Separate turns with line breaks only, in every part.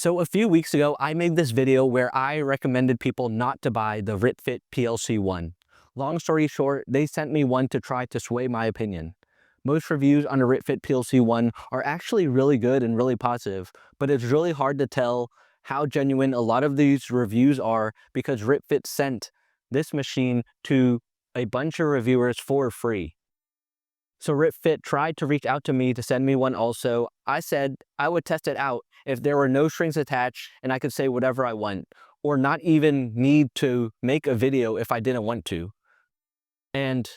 So a few weeks ago, I made this video where I recommended people not to buy the RitFit PLC01. Long story short, they sent me one to try to sway my opinion. Most reviews on the RitFit PLC01 are actually really good and really positive, but it's really hard to tell how genuine a lot of these reviews are because RitFit sent this machine to a bunch of reviewers for free. So RitFit tried to reach out to me to send me one also. I said I would test it out if there were no strings attached and I could say whatever I want, or not even need to make a video if I didn't want to. And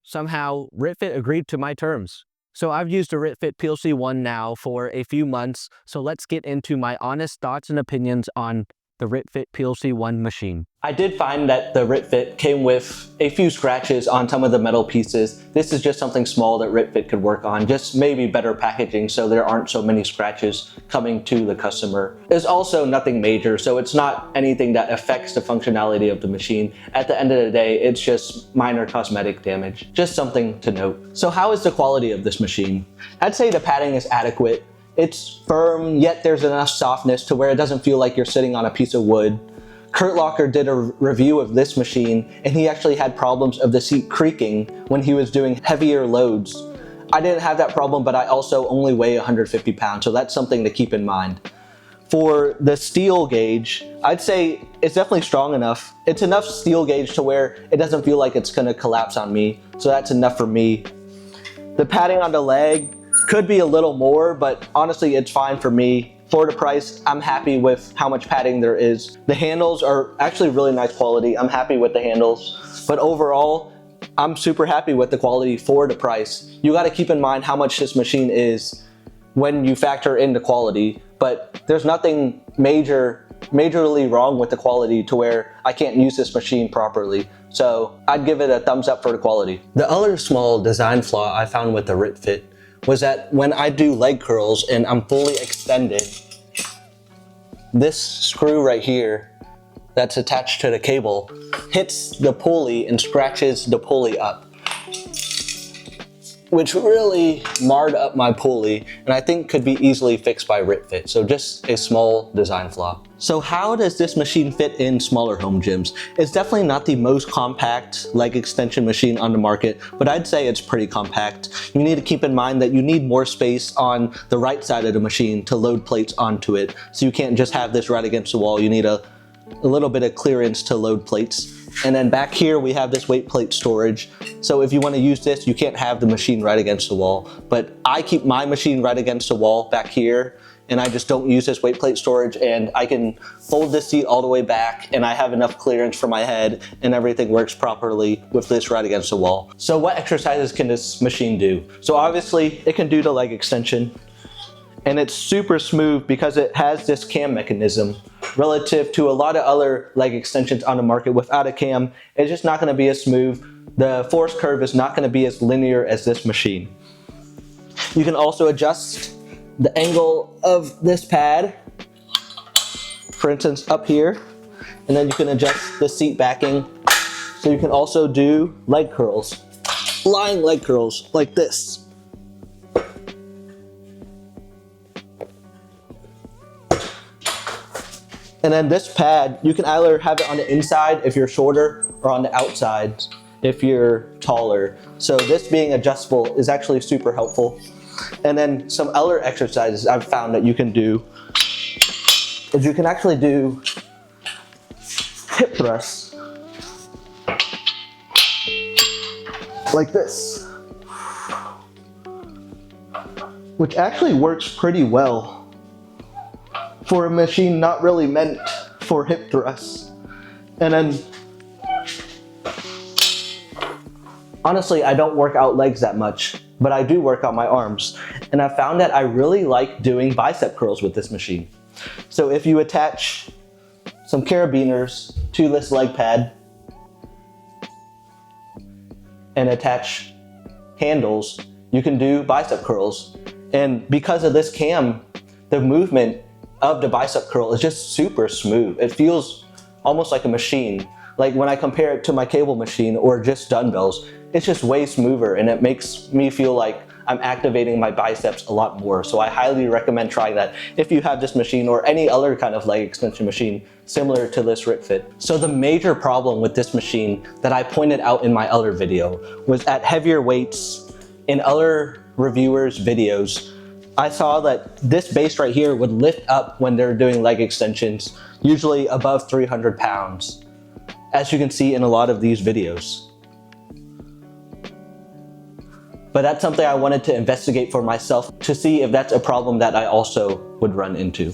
somehow RitFit agreed to my terms. So I've used the RitFit PLC01 now for a few months, so let's get into my honest thoughts and opinions on the RitFit PLC01 machine. I did find that the RitFit came with a few scratches on some of the metal pieces. This is just something small that RitFit could work on, just maybe better packaging so there aren't so many scratches coming to the customer. There's also nothing major, so it's not anything that affects the functionality of the machine. At the end of the day, it's just minor cosmetic damage. Just something to note. So how is the quality of this machine? I'd say the padding is adequate. It's firm, yet there's enough softness to where it doesn't feel like you're sitting on a piece of wood. Kurt Locker did a review of this machine, and he actually had problems of the seat creaking when he was doing heavier loads. I didn't have that problem, but I also only weigh 150 pounds, so that's something to keep in mind. For the steel gauge, I'd say it's definitely strong enough. It's enough steel gauge to where it doesn't feel like it's gonna collapse on me, so that's enough for me. The padding on the leg could be a little more, but honestly, it's fine for me. For the price, I'm happy with how much padding there is. The handles are actually really nice quality. I'm happy with the handles, but overall, I'm super happy with the quality for the price. You gotta keep in mind how much this machine is when you factor in the quality, but there's nothing majorly wrong with the quality to where I can't use this machine properly. So I'd give it a thumbs up for the quality. The other small design flaw I found with the RitFit was that when I do leg curls and I'm fully extended, this screw right here that's attached to the cable hits the pulley and scratches the pulley up, which really marred up my pulley and I think could be easily fixed by RitFit. So just a small design flaw. So how does this machine fit in smaller home gyms? It's definitely not the most compact leg extension machine on the market, but I'd say it's pretty compact. You need to keep in mind that you need more space on the right side of the machine to load plates onto it. So you can't just have this right against the wall. You need a little bit of clearance to load plates. And then back here we have this weight plate storage. So if you want to use this, you can't have the machine right against the wall. But I keep my machine right against the wall back here, and I just don't use this weight plate storage, and I can fold this seat all the way back and I have enough clearance for my head and everything works properly with this right against the wall. So what exercises can this machine do? So obviously it can do the leg extension, and it's super smooth because it has this cam mechanism. Relative to a lot of other leg extensions on the market without a cam, it's just not going to be as smooth. The force curve is not going to be as linear as this machine. You can also adjust the angle of this pad, for instance up here, and then you can adjust the seat backing. So you can also do leg curls, lying leg curls like this. And then this pad, you can either have it on the inside if you're shorter or on the outside if you're taller. So this being adjustable is actually super helpful. And then some other exercises I've found that you can do is you can actually do hip thrusts like this, which actually works pretty well for a machine not really meant for hip thrusts. And then, honestly, I don't work out legs that much, but I do work out my arms. And I found that I really like doing bicep curls with this machine. So if you attach some carabiners to this leg pad and attach handles, you can do bicep curls. And because of this cam, the movement of the bicep curl is just super smooth. It feels almost like a machine. Like when I compare it to my cable machine or just dumbbells, it's just way smoother, and it makes me feel like I'm activating my biceps a lot more. So I highly recommend trying that if you have this machine or any other kind of leg extension machine similar to this RitFit. So the major problem with this machine that I pointed out in my other video was at heavier weights in other reviewers' videos, I saw that this base right here would lift up when they're doing leg extensions, usually above 300 pounds, as you can see in a lot of these videos. But that's something I wanted to investigate for myself to see if that's a problem that I also would run into.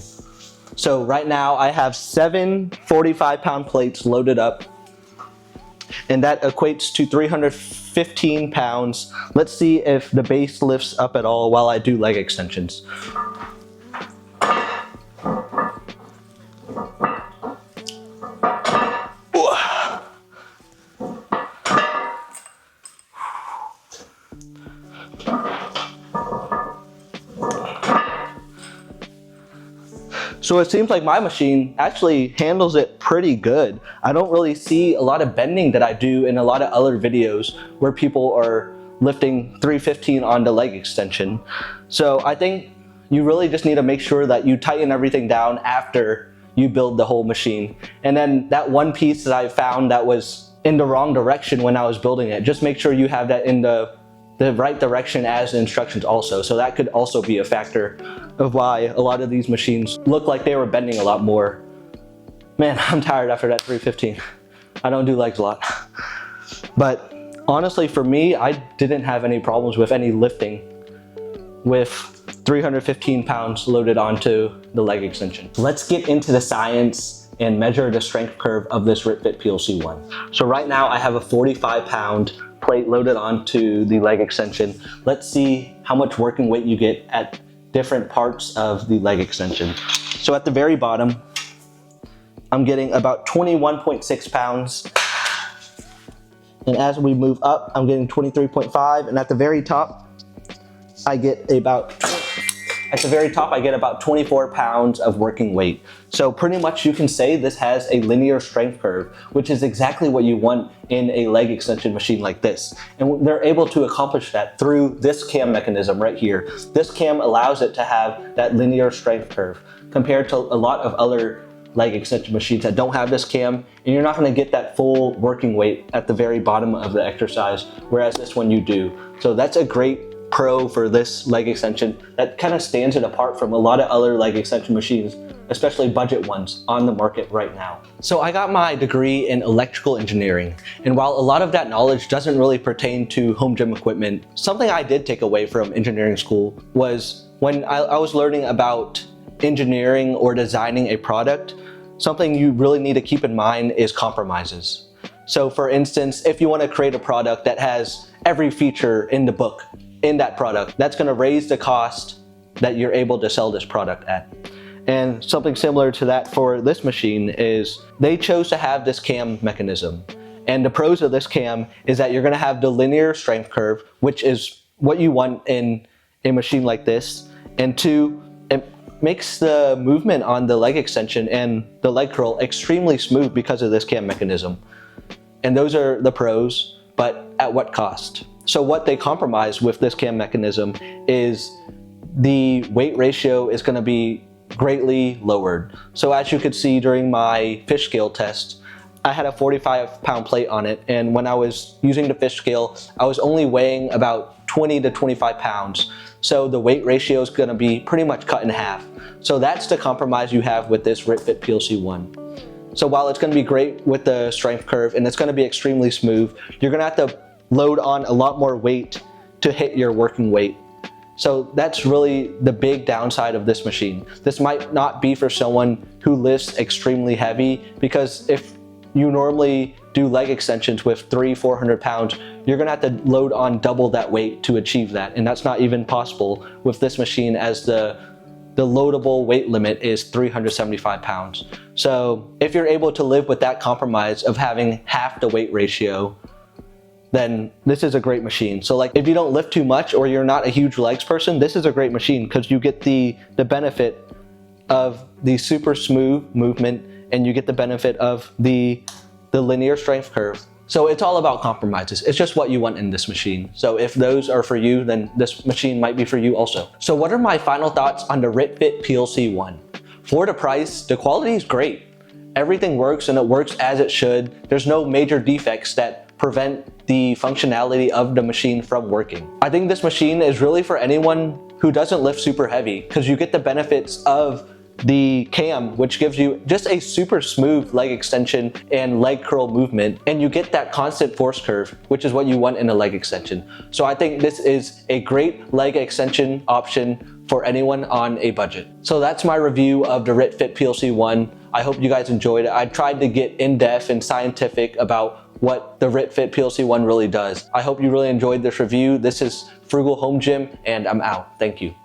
So right now I have 7 45-pound plates loaded up, and that equates to 315 pounds. Let's see if the base lifts up at all while I do leg extensions. So it seems like my machine actually handles it pretty good. I don't really see a lot of bending that I do in a lot of other videos where people are lifting 315 on the leg extension. So I think you really just need to make sure that you tighten everything down after you build the whole machine. And then that one piece that I found that was in the wrong direction when I was building it, just make sure you have that in the right direction as the instructions also. So that could also be a factor of why a lot of these machines look like they were bending a lot more. Man, I'm tired after that 315. I don't do legs a lot. But honestly, for me, I didn't have any problems with any lifting with 315 pounds loaded onto the leg extension. Let's get into the science and measure the strength curve of this RitFit PLC01. So right now I have a 45-pound plate loaded onto the leg extension. Let's see how much working weight you get at different parts of the leg extension. So at the very bottom, I'm getting about 21.6 pounds. And as we move up, I'm getting 23.5. And at the very top, I get about 24 pounds of working weight. So pretty much you can say this has a linear strength curve, which is exactly what you want in a leg extension machine like this. And they're able to accomplish that through this cam mechanism right here. This cam allows it to have that linear strength curve compared to a lot of other leg extension machines that don't have this cam, and you're not going to get that full working weight at the very bottom of the exercise, whereas this one you do. So that's a great pro for this leg extension that kind of stands it apart from a lot of other leg extension machines, especially budget ones on the market right now. So I got my degree in electrical engineering, and while a lot of that knowledge doesn't really pertain to home gym equipment, something I did take away from engineering school was when I was learning about engineering or designing a product, something you really need to keep in mind is compromises. So for instance, if you want to create a product that has every feature in the book in that product, that's going to raise the cost that you're able to sell this product at. And something similar to that for this machine is they chose to have this cam mechanism. And the pros of this cam is that you're going to have the linear strength curve, which is what you want in a machine like this. And two, it makes the movement on the leg extension and the leg curl extremely smooth because of this cam mechanism. And those are the pros, but at what cost? So what they compromise with this cam mechanism is the weight ratio is going to be greatly lowered. So as you could see during my fish scale test, I had a 45-pound plate on it, and when I was using the fish scale, I was only weighing about 20 to 25 pounds. So the weight ratio is going to be pretty much cut in half. So that's the compromise you have with this RitFit PLC01. So while it's going to be great with the strength curve and it's going to be extremely smooth, you're going to have to load on a lot more weight to hit your working weight. So that's really the big downside of this machine. This might not be for someone who lifts extremely heavy, because if you normally do leg extensions with 300-400 pounds, you're gonna have to load on double that weight to achieve that. And that's not even possible with this machine, as the loadable weight limit is 375 pounds. So if you're able to live with that compromise of having half the weight ratio, then this is a great machine. So like if you don't lift too much or you're not a huge legs person, this is a great machine because you get the benefit of the super smooth movement, and you get the benefit of the linear strength curve, So it's all about compromises. It's just what you want in this machine. So if those are for you, then this machine might be for you also. So what are my final thoughts on the RitFit PLC01? For the price, the quality is great. Everything works and it works as it should. There's no major defects that prevent the functionality of the machine from working. I think this machine is really for anyone who doesn't lift super heavy, because you get the benefits of the cam, which gives you just a super smooth leg extension and leg curl movement, and you get that constant force curve, which is what you want in a leg extension. So I think this is a great leg extension option for anyone on a budget. So that's my review of the RitFit PLC01. I hope you guys enjoyed it. I tried to get in-depth and scientific about what the RitFit PLC01 really does. I hope you really enjoyed this review. This is Frugal Home Gym, and I'm out. Thank you.